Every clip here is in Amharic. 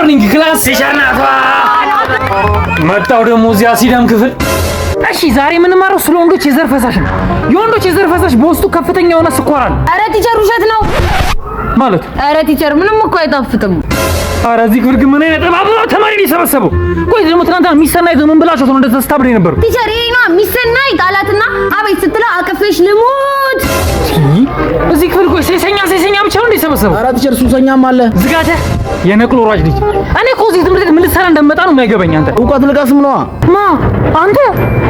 ሞርኒንግ ክላስ ሲሻናቷ መጣው ደግሞ እዚያ ሲዳም ክፍል። እሺ ዛሬ የምንማረው ስለ ወንዶች የዘር ፈሳሽ ነው። የወንዶች የዘር ፈሳሽ በውስጡ ከፍተኛ የሆነ ስኳር አለ። ኧረ ቲቸር ውሸት ነው ማለት። ኧረ ቲቸር ምንም እኮ አይጣፍጥም። ኧረ እዚህ ክፍል ግን ምን አይነት ጠባብ ተማሪ ሊሰበሰበው? ቆይ ደግሞ ትናንትና ሚሰናይ ምን ብላችሁ ነው እንደዛ ስታብሪ ነበር? ቲቸር ይሄ ነው ሚሰናይ ጣላትና አቤት ስትለው አቀፈሽ ልሙት። እዚህ ክፍል ቆይ ሴሰኛ ብቻ ነው እንደሰበሰበው? ኧረ ቲቸር ሱሰኛም አለ። ዝጋተ የነቅሎ ሯጭ ልጅ። እኔ እኮ እዚህ ትምህርት ቤት ምን ልትሰራ እንደመጣ ነው የማይገባኝ። አንተ እውቀት ልቀስም ነዋ። ማ አንተ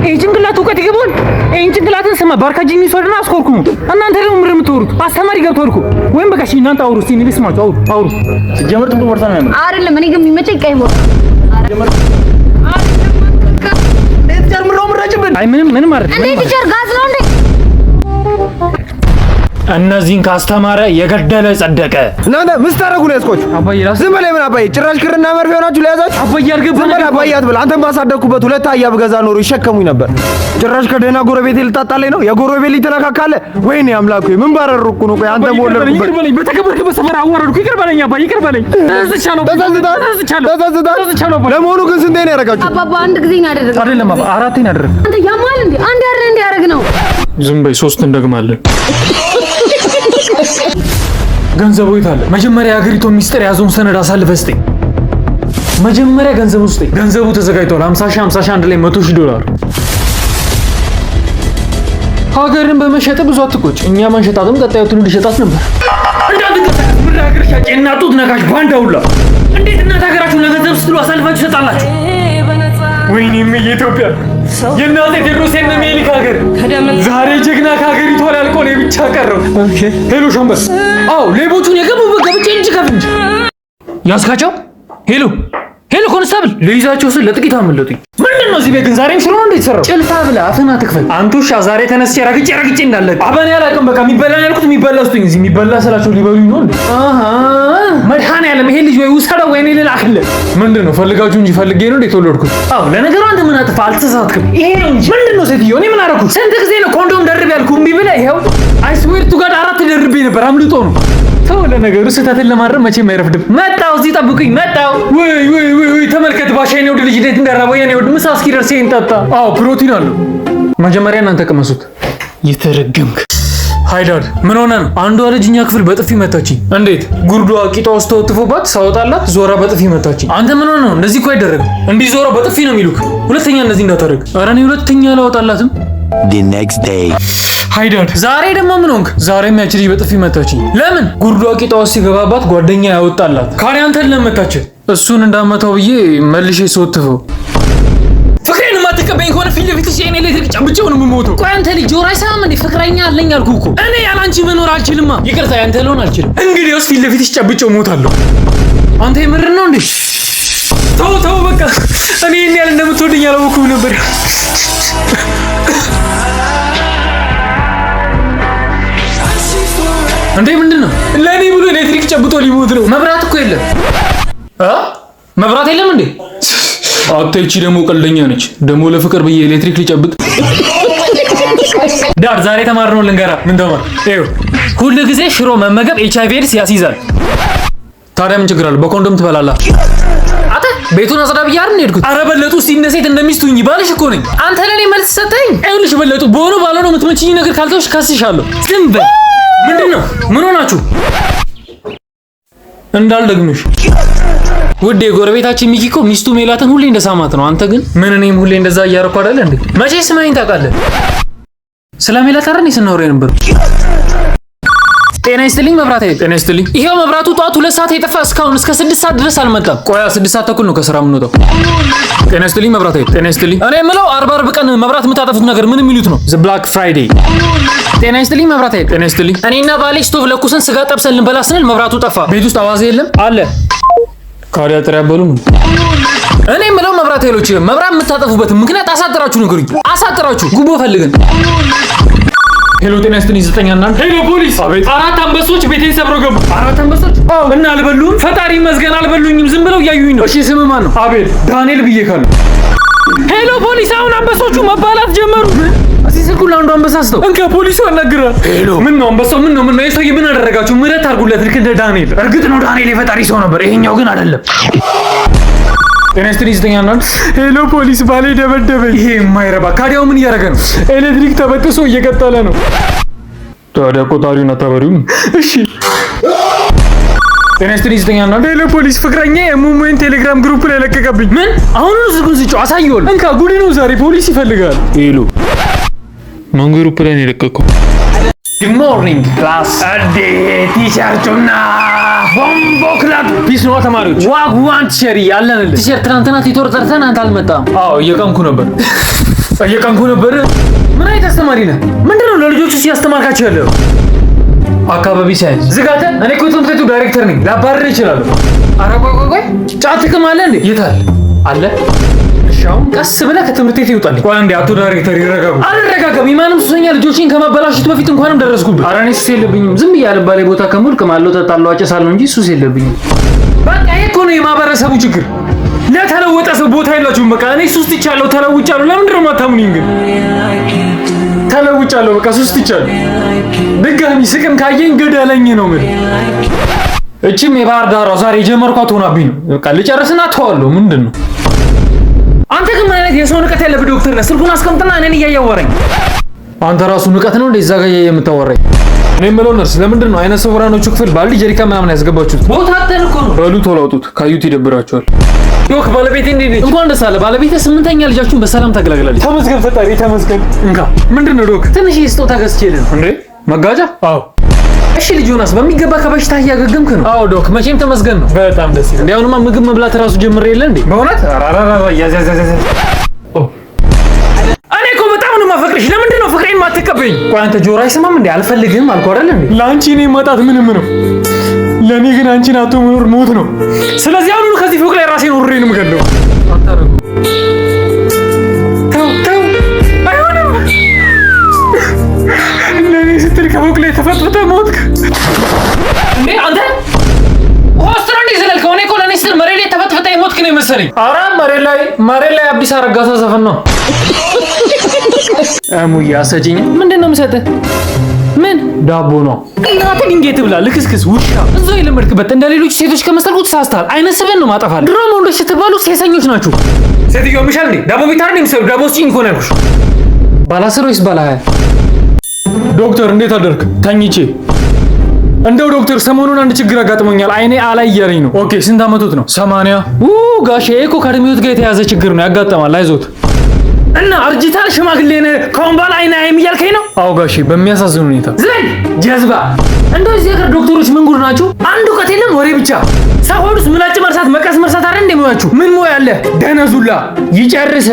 ይሄ ጭንቅላት እውቀት ይገባል? ይሄን ጭንቅላትን ስማ ባርካጂኝ ይወስድና አስኮርኩሙ። እናንተ ደግሞ ምንም የምትወሩት አስተማሪ ገብቷል እኮ። ወይም በቃ እሺ እናንተ አውሩ እስቲ እኔ ልስማችሁ። አውሩ ሲጀምር ጥቁር ቦርሳ ነው ያመጣው አይደለም። እኔ ግን የሚመቸኝ ቀይ ቦርሳ ቲቸር ምነው ምረጭብን? አይ ምንም አይደለም። እንዴ ቲቸር ጋዝ ነው እንዴ? እነዚህን ካስተማረ የገደለ ጸደቀ። እናንተ ምን ታረጉ ነው ያስቆች? አባዬ ራስ ዝም በላይ ምን አባዬ ጭራሽ ክርና መርፌ ሆናችሁ ለያዛችሁ? አባዬ አልገባኝ። አባዬ አትበል። አንተን ባሳደግኩበት ሁለት አህያ ብገዛ ኖሮ ይሸከሙኝ ነበር። ጭራሽ ከደህና ጎረቤቴ ልታጣለኝ ነው? የጎረቤት ልጅ ተነካካለ። ወይኔ አምላኩ ምን ባረርኩ ነው? ቆይ አንተ ሞለርኩበት። ይቅር በለኝ። በተከበርክበት ሰፈር አዋረድኩ። ይቅር በለኝ አባዬ ይቅር በለኝ። ተዘዝቻለሁ። ለመሆኑ ግን ስንቴ ነው ያደረጋችሁ? አባባ አንድ ጊዜ ነው ያደረገው። አይደለም አባ አራቴ ነው ያደረገው። አንተ ያማል እንዴ? አንድ ያረ እንዴ ያደረግ ነው? ዝም በይ። ሶስት እንደግማለን። ገንዘቡ የት አለ? መጀመሪያ የሀገሪቱን ሚስጥር የያዘውን ሰነድ አሳልፈህ ስጠኝ። መጀመሪያ ገንዘቡ ስጠኝ። ገንዘቡ ተዘጋጅቷል። 50 ሺህ አንድ ላይ $100,000። ሀገርን በመሸጥ ብዙ አትቆጭ። እኛ መንሸጣትም ቀጣዩ ትውልድ ይሸጣት ነበር። እንዳትንቀሳቀስ ብር ሀገር ሻጭ እናጡት ነካሽ ባንዳ ሁላ። እንዴት እናት ሀገራችሁን ለገንዘብ ስትሉ አሳልፋችሁ ትሰጣላችሁ? ወይኔም የኢትዮጵያ የእናቴ ቴዎድሮስ የነ ምኒልክ ሀገር ዛሬ ጀግና ከሀገሪቷ ላይ አልቆ ነው ብቻ ቀረው። ሄሎ ሻምበል። አዎ ሌቦቹን የገቡበት ገብቼ እንጂ ከፍንጅ ያስካቸው። ሄሎ ኮንስታብል፣ ለይዛቸው ስል ለጥቂት አመለጡኝ። ምንድን ነው እዚህ ቤት ግን ዛሬም ሽሮ ነው እንደተሰራው? ጭልፋ ብላ አፍና ትክፈል። አንቱሻ ዛሬ ተነስቼ ረግጬ እንዳለ አባኔ አላውቅም። በቃ የሚበላ ያልኩት የሚበላ ስጡኝ። እዚህ የሚበላ ስላቸው ሊበሉኝ ነው እንዴ? መድኃኒዓለም ይሄ ልጅ ወይ ውሰደው ወይ እኔ ልላክልህ። ምንድን ነው ፈልጋችሁ እንጂ ፈልጌ ነው እንዴ የተወለድኩት? አዎ ለነገሩ አንተ ምን አጥፋ? አልተሳሳትክም። ይሄ ነው እንጂ ምንድን ነው ሴትዮ? እኔ ምን አደረኩት? ስንት ጊዜ ነው ኮንዶም ደርብ ያልኩህ እምቢ ብለህ ይኸው። አይ ስዌር ቱ ጋድ 4 ደርቤ ነበር አምልጦ ነው። ተው ለነገሩ ስህተትን ለማረም መቼም አይረፍድም። መጣው እዚህ ጠብቁኝ መጣው። ወይ ተመልከት ባሻ የኔ ወድ ልጅ እንዴት እንደራበው። የኔ ወድ ምሳ እስኪደርስ ይሄን ጠጣ። አዎ ፕሮቲን አለው። መጀመሪያ እናንተ ቀመሱት። የተረገምክ ሃይዳድ ምን ሆነ ነው? አንዷ ልጅ እኛ ክፍል በጥፊ መታችኝ። እንዴት? ጉርዷ ቂጧ ውስጥ ተወጥፎባት ሳወጣላት ዞራ በጥፊ መታችኝ። አንተ ምን ሆነ ነው? እንደዚህ እኮ አይደረግም። እንዲህ ዞራ በጥፊ ነው የሚሉክ። ሁለተኛ እንደዚህ እንዳታደርግ። ኧረ እኔ ሁለተኛ አላወጣላትም። The next day ሃይዳድ ዛሬ ደግሞ ምን ሆንክ? ዛሬም ያቺ ልጅ በጥፊ መታችኝ። ለምን? ጉርዷ ቂጧ ውስጥ ሲገባባት ጓደኛ ያወጣላት። ካሪ አንተን ለመታች። እሱን እንዳመታው ብዬ መልሼ ስወትፈው ፍቅሬን ማትቀበኝ ከሆነ ፊት ለፊትሽ የኔ ኤሌክትሪክ ጨብጬው ነው የምሞተው። ቆይ አንተ ልጅ ጆሮ አይሰማም እንዴ? ፍቅረኛ አለኝ አልኩህ እኮ። እኔ ያለ አንቺ መኖር አልችልማ። ይቅርታ ያንተ ልሆን አልችልም። እንግዲያውስ ፊት ለፊትሽ ጨብጬው እሞታለሁ። አንተ የምር ነው እንዴ? ተው በቃ። እኔ ይሄን ያህል እንደምትወደኝ አላወኩም ነበር። እንዴ ምንድን ነው? ለኔ ብሎ ኤሌክትሪክ ጨብጦ ሊሞት ነው። መብራት እኮ የለም። መብራት የለም እንዴ? አትይቺ ደግሞ ቀልደኛ ነች። ደግሞ ለፍቅር ብዬ ኤሌክትሪክ ሊጨብጥ ዳር ዛሬ ተማርነው ልንገራ። ምን ተማር? ይኸው ሁሉ ጊዜ ሽሮ መመገብ HIV ኤድስ ያስይዛል። ታዲያ ምን ችግር አለ? በኮንዶም ትበላለህ። አታ ቤቱን አጽዳ ብዬ አይደል የሄድኩት? ኧረ በለጡ እስቲ እንደ ሴት እንደሚስቱኝ ባልሽ እኮ ነኝ። አንተ ለኔ መልስ ሰጠኝ። ይኸውልሽ በለጡ በሆነ ባልሆነ የምትመችኝ ነገር ካልተውሽ ከስሻለሁ። ዝም በል። ምንድን ነው? ምን ሆናችሁ? እንዳልደግምሽ ውዴ። ጎረቤታችን ሚኪ እኮ ሚስቱ ሜላትን ሁሌ እንደሳማት ነው። አንተ ግን ምን እኔም ሁሌ እንደዛ እያረኩ አይደል እንዴ? መቼ ስማኝ ታውቃለህ? ስለ ሜላት አይደል ስናወራ ነበር። ጤና ይስጥልኝ መብራት አይደል? ጤና ይስጥልኝ። ይሄው መብራቱ ጧት 2 ሰዓት የጠፋ እስካሁን እስከ 6 ሰዓት ድረስ አልመጣም። ቆያ 6 ሰዓት ተኩል ነው ከስራ የምንወጣው። ጤና ይስጥልኝ መብራት አይደል? ጤና ይስጥልኝ። እኔ የምለው አርብ ቀን መብራት የምታጠፉት ነገር ምን የሚሉት ነው? ዘ ብላክ ፍራይዴይ። ጤና ይስጥልኝ መብራት አይደል? ጤና ይስጥልኝ። እኔና ባሌ ስቶቭ ለኩሰን ስጋ ጠብሰን ልንበላ ስንል መብራቱ ጠፋ። ቤት ውስጥ አዋዜ የለም አለ። ካዲያ ጥሪ ያበሉም። እኔ የምለው መብራት ኃይሎች መብራት የምታጠፉበት ምክንያት አሳጥራችሁ ንገሩኝ። አሳጥራችሁ ጉቦ ፈልገን። ሄሎ ጤና ይስጥልኝ 9 ሄሎ ፖሊስ። አቤት። 4 አንበሶች ቤቴን ሰብረው ገቡ። 4 አንበሶች? አዎ። እና አልበሉም? ፈጣሪ ይመስገን አልበሉኝም። ዝም ብለው እያዩኝ ነው። እሺ ስም ማን ነው? አቤል። ዳንኤል ብዬ ካለ። ሄሎ ፖሊስ። አሁን አንበሶቹ መባላት ጀመሩ። እዚህ ስልኩን ለአንዱ አንበሳ ስተው እንካ ፖሊሱ ያናግራል። ሄሎ ምን ነው አንበሳው? ምን ነው የሰውዬ ምን አደረጋችሁ? ምህረት አድርጉለት። ልክ እንደ ዳንኤል። እርግጥ ነው ዳንኤል የፈጣሪ ሰው ነበር፣ ይሄኛው ግን አይደለም። ጤና ይስጥልኝ ዝተኛና ሄሎ ፖሊስ ባሌ ደበደበኝ። ይሄ የማይረባ ካዲያው ምን እያደረገ ነው? ኤሌክትሪክ ተበጥሶ እየቀጠለ ነው። ታዲያ ቆጣሪውን አታበሪውም? እሺ ጤና ይስጥልኝ ዝተኛና ሄሎ ፖሊስ ፍቅረኛ የሙሙን ቴሌግራም ግሩፕ ላይ ለቀቀብኝ። ምን? አሁን ነው ዝጉን ሲጮህ አሳየውል። እንካ ጉድ ነው ዛሬ ፖሊስ ይፈልጋል። ሄሎ ማን ግሩፕ ላይ ነው የለቀቀው? ጉድ ሞርኒንግ ክላስ አዴ ቲሸርቱና ቦምቦ ክላብ ፒስ ነው ተማሪዎች። ዋግ ዋን ቲሸርት ያለንል ቲሸርት ትናንትና ቲቶር ጠርተን አንተ አልመጣም። አዎ እየቀንኩ ነበር። ምን አይነት አስተማሪ ነህ? ምንድነው ለልጆቹ ሲያስተማርካቸው ያለው? አካባቢ ሳይንስ ዝጋተ። እኔ እኮ ትምህርት ቤቱ ዳይሬክተር ነኝ። ላባርር ይችላል። ኧረ ቆይ ጫት ጥቅም አለ እንዴ? የታል አለ? እሺ አሁን ቀስ ብለህ ከትምህርት ቤት ይውጣልኝ። ቆይ አንዴ አቶ ዳይሬክተር ይረጋጉ። አልረጋጋም። የማንም ሱሰኛ ልጆችን ከማበላሽቱ በፊት እንኳንም ደረስኩበት። ኧረ እኔ ሱስ የለብኝም። ዝም ብዬ አልባሌ ቦታ ከሙልክ ማለው ተጣለው አጨሳለሁ እንጂ ሱስ የለብኝም። በቃ ይሄ እኮ ነው የማህበረሰቡ ችግር። ለተለወጠ ሰው ቦታ የላችሁም። በቃ እኔ ሱስ ትቻለሁ፣ ተለውጫለሁ። ለምንድን ነው የማታምኑኝ ግን? ተለውጫለሁ፣ በቃ ሱስ ትቻለሁ። ድጋሚ ስቅም ካየኝ ገደለኝ ነው ምን? እቺም የባህር ዳሯ ዛሬ የጀመርኳት ሆናብኝ ነው። በቃ ልጨርስና ተዋለሁ። ምንድን ነው አንተ ግን ምን አይነት የሰው ንቀት ያለብህ ዶክተር ነህ? ስልኩን አስቀምጥና እኔን እያያወራኝ። አንተ ራሱ ንቀት ነው እንዴ እዛ ጋር የምታወራኝ? እኔ የምለው ነርስ ለምንድን ነው አይነ ስውራኖቹ ክፍል ባልዲ ጀሪካ ምናምን ያስገባችሁት? ቦታ አጥተን እኮ ነው። በሉ ቶሎ አውጡት፣ ካዩት ይደብራቸዋል። ዶክ ባለቤቴ እንዴት ነች? እንኳን ደስ አለ። ባለቤቴ 8ኛ ልጃችሁን በሰላም ታገላግላለች። ተመስገን ፈጣሪ ተመስገን። እንካ ምንድን ነው ዶክ? ትንሽ ስጦታ ገዝቼልህ እንዴ? መጋጃ? አዎ። እሺ ልጅ ዮናስ በሚገባ ከበሽታ እያገገምክ ነው? አዎ ዶክ፣ መቼም ተመስገን ነው። በጣም ደስ ይላል። እንዲያውንማ ምግብ መብላት ራሱ ጀምሬ የለ እንዴ? በእውነት እኔ እኮ በጣም ነው የማፈቅርሽ። ለምንድን ነው ፍቅሬን ማትቀበይኝ? ቆይ አንተ ጆሮ አይሰማም እንዴ? አልፈልግህም አልኩህ አይደል እንዴ? ለአንቺ እኔ ማጣት ምንም ነው፣ ለእኔ ግን አንቺን አቶ መኖር ሞት ነው። ስለዚህ አሁኑኑ ከዚህ ፎቅ ላይ ራሴን ወርሬ ነው የምገለው። አታረጉ። ተው አይሆንም። ለእኔ ስትል ከፎቅ ላይ ተፈጥፍተህ ሞትክ እንዴ አንተ? ሆስትራ እንዴ ዘለልከው? እኔ እኮ ለእኔ ስትል መሬት ላይ ተፈጥፍተህ ሞትክ ነው የመሰለኝ። ኧረ መሬት ላይ አዲስ አረጋሳ ዘፈን ነው። አሙያ ሰጪኝ። ምንድን ነው የምሰጥህ? ምን ዳቦ ነው? እናትህ ድንጋይ ትብላ ልክስክስ ውሻ። እዛው የለመድክበት እንደ ሌሎች ሴቶች ከመሰልኩ ተሳስተሃል። አይነት ስበን ነው ማጠፋል። ድሮም ወንዶች ስትባሉ ሴሰኞች ናችሁ። ሴትዮ ምሻል እንዴ? ዳቦ ቤት አይደል የምትሰሩ? ዳቦ ስጪኝ እኮ ነው ያልኩሽ። ባለ 10 ወይስ ባለ 20? ዶክተር እንዴት አደርክ? ተኝቼ። እንደው ዶክተር ሰሞኑን አንድ ችግር አጋጥሞኛል። አይኔ አላይ እያለኝ ነው። ኦኬ ስንት አመቶት ነው? 80። ጋሼ እኮ ከእድሜዎት ጋር የተያዘ ችግር ነው ያጋጠማል። አይዞት እና አርጅታል ሽማግሌ ነህ ከአሁን በኋላ አይን አያይም እያልከኝ ነው? አዎ ጋሼ በሚያሳዝን ሁኔታ። ዝም ጀዝባ። እንደው እዚህ ሀገር ዶክተሮች ምን ጉድ ናቸው? አንድ እውቀት የለም ወሬ ብቻ። ሰው ሆዱስ ምላጭ መርሳት መቀስ መርሳት አይደል እንደሚያችሁ? ምን ሞያ አለ? ደነዙላ ይጨርስ።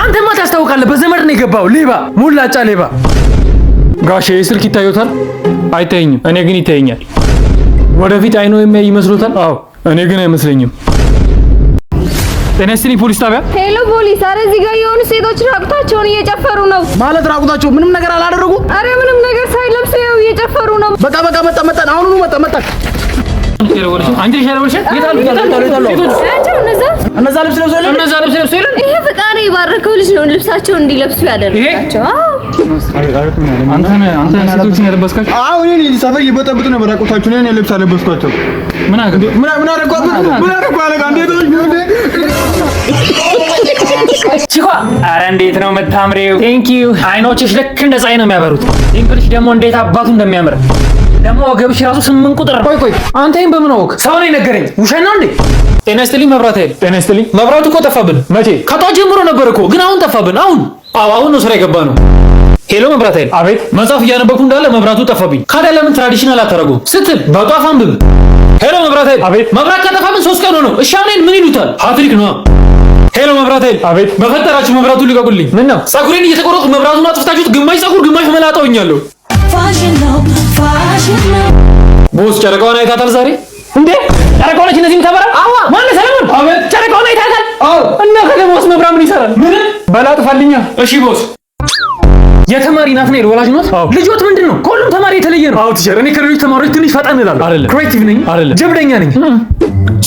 አንተማ ታስታውቃለህ። በዘመድ ነው የገባው ሌባ፣ ሙላጫ ሌባ። ጋሼ ስልክ ይታዩታል? አይታየኝም። እኔ ግን ይታየኛል። ወደፊት አይኖ የሚያይ ይመስሎታል? አዎ እኔ ግን አይመስለኝም። ጤና ይስጥልኝ ፖሊስ ጣቢያ። ሄሎ ፖሊስ። አረ እዚህ ጋር የሆኑ ሴቶች ራቁታቸውን እየጨፈሩ ነው። ማለት ራቁታቸው ምንም ነገር አላደረጉ? አረ ምንም ነገር ሳይለብሱ ያው እየጨፈሩ ነው። በቃ መጣ። አሁኑኑ መጣ። አንቺ ሸለወልሽ የታሉ? እነዛ ልብስ ለብሰው የለም። ይሄ ፍቃሪ የባረከው ልጅ ነው ልብሳቸውን እንዲለብሱ ያደረጋቸው። አንተ ሴቶችን ያለበስካቸው? አዎ እኔ ሰፈር እየበጠበጡ ነበር። ራቁታቸውን እኔ ልብስ አለበስኳቸው። ምን አደረኩ አለቃ? ቺኳ አረ እንዴት ነው የምታምሪው? ቴንክ ዩ። አይኖችሽ ልክ እንደ ፀሐይ ነው የሚያበሩት። እንግዲህ ደግሞ እንዴት አባቱ እንደሚያምር ደግሞ ወገብሽ ራሱ 8 ቁጥር። ቆይ አንተ ይሄን በምን አወቅ? ሰው ነው የነገረኝ። ውሸት ነው እንዴ? ጤና ይስጥልኝ መብራት ኃይል። ጤና ይስጥልኝ። መብራቱ እኮ ጠፋብን። መቼ? ከጧት ጀምሮ ነበር እኮ ግን አሁን ጠፋብን። አሁን ነው ስራ የገባ ነው። ሄሎ መብራት ኃይል። አቤት። መጽሐፍ እያነበብኩ እንዳለ መብራቱ ጠፋብኝ። ካዳ ለምን ትራዲሽናል አታረጉም ስትል በጧፍ አንብብ። ሄሎ መብራት ኃይል። አቤት። መብራት ከጠፋብን 3 ቀን ሆነው። እሺ አሁን ምን ይሉታል? ሃትሪክ ነው። ሄሎ መብራት ኃይል። አቤት። በፈጠራችሁ መብራቱን ልቀቁልኝ። ምን ነው? ፀጉሬን እየተቆረጥኩ መብራቱን አጥፍታችሁት ግማሽ ፀጉር ግማሽ መላጣ ሆኛለሁ። ፋሽን ነው። ቦስ ጨረቃዋን አይታታል ዛሬ? እንዴ ጨረቃው ነች እንደዚህ የምታበራ? አዋ ማን ሰለሞን? አቤት። ጨረቃውን አይታታል? አዎ። እና ከደሞስ መብራት ምን ይሰራል? ምን በላጥፋልኛ። እሺ ቦስ። የተማሪ ናትናኤል ወላጅ ነው? ልጆት ምንድን ነው? ከሁሉም ተማሪ የተለየ ነው። አዎ ቲቸር፣ እኔ ከሌሎች ተማሪዎች ትንሽ ፈጣን እላለሁ። ክሬቲቭ ነኝ፣ ጀብደኛ ነኝ።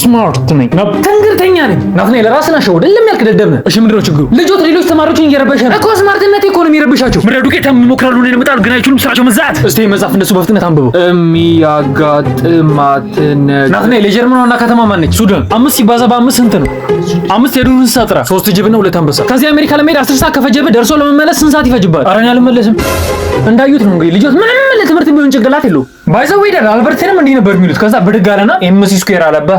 ስማርት ነኝ ነው ትንግርተኛ ነኝ ናትናኤል ራስን አሸውደ ለሚያልክ ደደብ ነህ እሺ ምንድነው ችግሩ ልጆት ሌሎች ተማሪዎችን እየረበሸ ነው እኮ ስማርትነቴ እኮ ነው የሚረብሻቸው ምድረ ዱቄታም ይሞክራሉ ነው የመጣል ግን አይችሉም ስራቸው መዛት እስቲ መጻፍ እንደሱ በፍጥነት አንብበው የሚያጋጥማት ናትናኤል የጀርመን ዋና ከተማ ማን ነች ሱዳን 5 ሲባዛ በ5 ስንት ነው 5 የዱር እንስሳ ጥራ 3 ጅብና 2 አንበሳ ከዚህ አሜሪካ ለመሄድ 10 ሰዓት ከፈጀብህ ደርሶ ለመመለስ ስንት ሰዓት ይፈጅባል ኧረ እኔ አልመለስም እንዳዩት ነው እንግዲህ ልጆት ምንም ለትምህርት ቢሆን ጭንቅላት የለውም ባይዘው ይደር አልበርትንም እንዲህ ነበር የሚሉት ከዛ ብድግ አለና ኤምሲ ስኩዌር አለባ